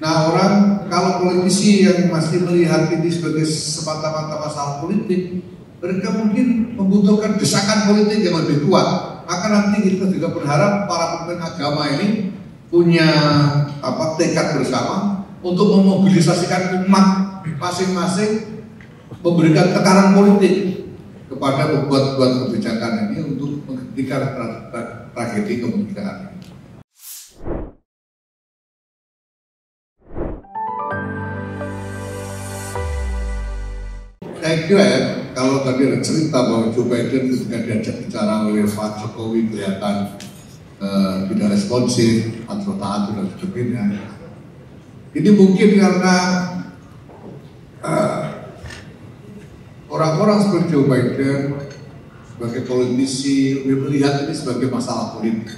Nah, orang kalau politisi yang masih melihat ini sebagai semata-mata masalah politik, mereka mungkin membutuhkan desakan politik yang lebih kuat. Maka nanti kita juga berharap para pemimpin agama ini punya tekad bersama untuk memobilisasikan umat masing-masing, memberikan tekanan politik kepada pembuat kebijakan ini untuk menghentikan tragedi kemerdekaan. Saya kira ya, kalau tadi ada cerita bahwa Joe Biden ketika diajak bicara oleh Pak Jokowi kelihatan tidak responsif atau taat dan sebagainya. Ini mungkin karena orang-orang seperti Joe Biden sebagai politisi lebih melihat ini sebagai masalah politik.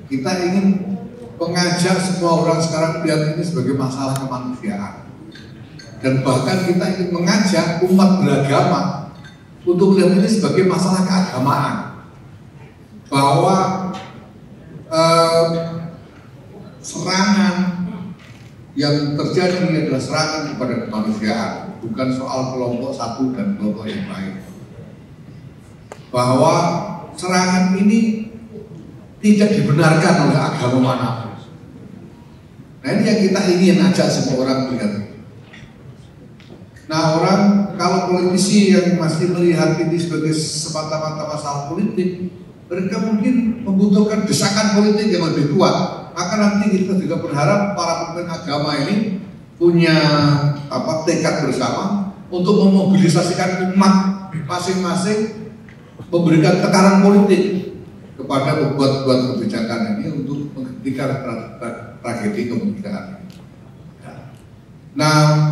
Kita ingin mengajak semua orang sekarang melihat ini sebagai masalah kemanusiaan. Dan bahkan kita ingin mengajak umat beragama untuk melihat ini sebagai masalah keagamaan, bahwa serangan yang terjadi adalah serangan kepada kemanusiaan, bukan soal kelompok satu dan kelompok yang lain. Bahwa serangan ini tidak dibenarkan oleh agama manapun. Nah, ini yang kita ingin ajak semua orang melihat. Nah, orang kalau politisi yang masih melihat ini sebagai semata-mata masalah politik, mereka mungkin membutuhkan desakan politik yang lebih kuat. Maka nanti kita juga berharap para pemimpin agama ini punya tekad bersama untuk memobilisasikan umat masing-masing, memberikan tekanan politik kepada pembuat kebijakan ini untuk menghentikan tragedi kemerdekaan. Nah,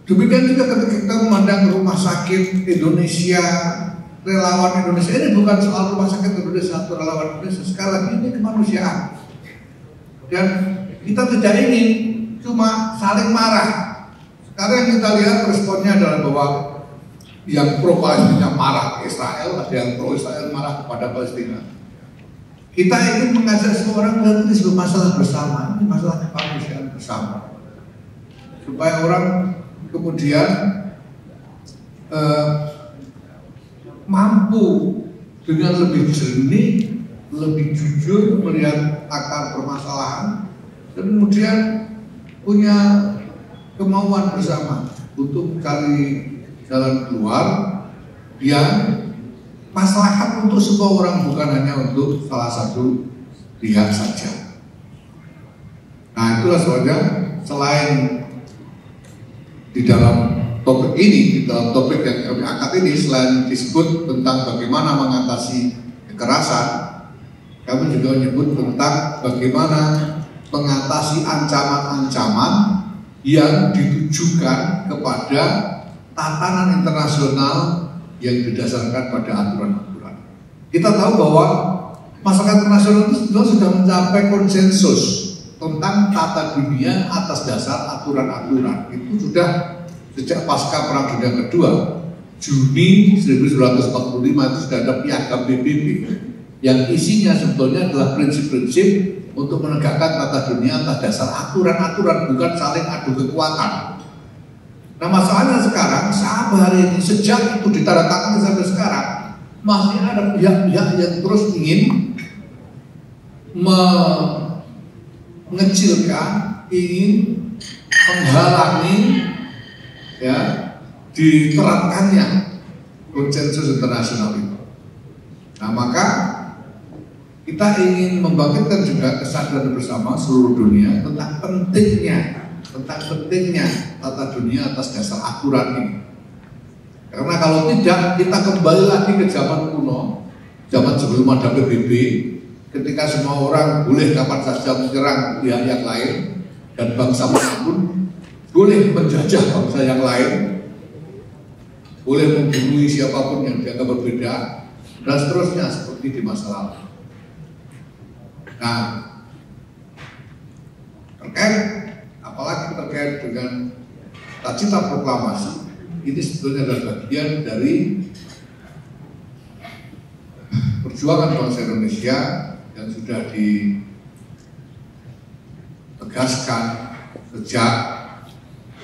demikian juga ketika kita memandang rumah sakit Indonesia, relawan Indonesia, ini bukan soal rumah sakit Indonesia atau relawan Indonesia, sekali lagi ini kemanusiaan. Dan kita tidak ingin cuma saling marah. Sekarang yang kita lihat responnya adalah bahwa yang pro Palestina marah ke Israel, ada yang pro Israel marah kepada Palestina. Kita ingin mengajak semua orang melihat ini sebagai masalah bersama, ini masalah kemanusiaan bersama, supaya orang kemudian mampu dengan lebih jernih, lebih jujur melihat akar permasalahan, dan kemudian punya kemauan bersama untuk mencari jalan keluar yang maslahat untuk semua orang, bukan hanya untuk salah satu pihak saja. Nah, itulah sebabnya selain di dalam topik ini, di dalam topik yang kami angkat ini, selain disebut tentang bagaimana mengatasi kekerasan, kami juga menyebut tentang bagaimana mengatasi ancaman-ancaman yang ditujukan kepada tatanan internasional yang didasarkan pada aturan-aturan. Kita tahu bahwa masyarakat internasional itu sudah mencapai konsensus tentang tata dunia atas dasar aturan-aturan. Itu sudah sejak pasca Perang Dunia Kedua, Juni 1945 itu sudah ada piagam PBB yang isinya sebetulnya adalah prinsip-prinsip untuk menegakkan tata dunia atas dasar aturan-aturan, bukan saling adu kekuatan. Nah, masalahnya sekarang sampai hari ini, sejak itu ditandatangani sampai sekarang, masih ada pihak-pihak yang terus ingin mengecilkan, ingin menghalangi ya diterapkannya konsensus internasional itu. Nah, maka kita ingin membangkitkan juga kesadaran bersama seluruh dunia tentang pentingnya tata dunia atas dasar aturan ini. Karena kalau tidak, kita kembali lagi ke zaman kuno, zaman sebelum ada PBB, ketika semua orang boleh kapan saja menyerang pihak yang lain, dan bangsa manapun boleh menjajah bangsa yang lain, boleh membunuh siapapun yang dianggap berbeda, dan seterusnya seperti di masa lalu. Nah, apalagi terkait dengan cita proklamasi, ini sebetulnya adalah bagian dari perjuangan bangsa Indonesia yang sudah ditegaskan sejak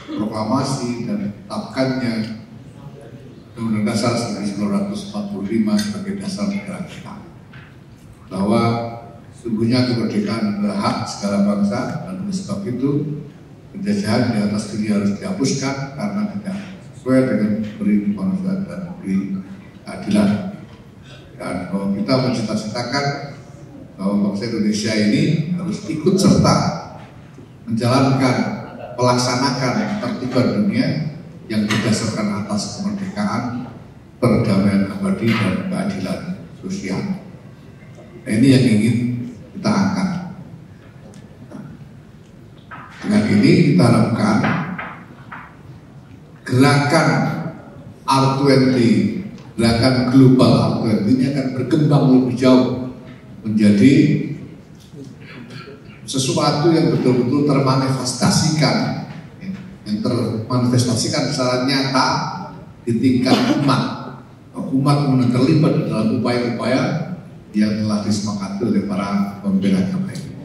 proklamasi dan ditetapkannya Undang-Undang Dasar 1945 sebagai dasar negara kita, bahwa sesungguhnya kemerdekaan adalah hak segala bangsa, dan oleh sebab itu penjajahan di atas diri harus dihapuskan karena tidak sesuai dengan beri kemanusiaan dan beri keadilan. Dan kalau kita mencita-citakan bahwa bangsa Indonesia ini harus ikut serta menjalankan, melaksanakan tertiban dunia yang berdasarkan atas kemerdekaan, perdamaian abadi dan keadilan sosial. Nah, ini yang ingin kita angkat. Dengan ini kita harapkan gerakan R20, gerakan global R20 ini akan berkembang lebih jauh menjadi sesuatu yang betul-betul termanifestasikan, yang termanifestasikan secara nyata di tingkat umat. Umat kemudian terlibat dalam upaya-upaya yang telah disepakati oleh para pembela agama ini.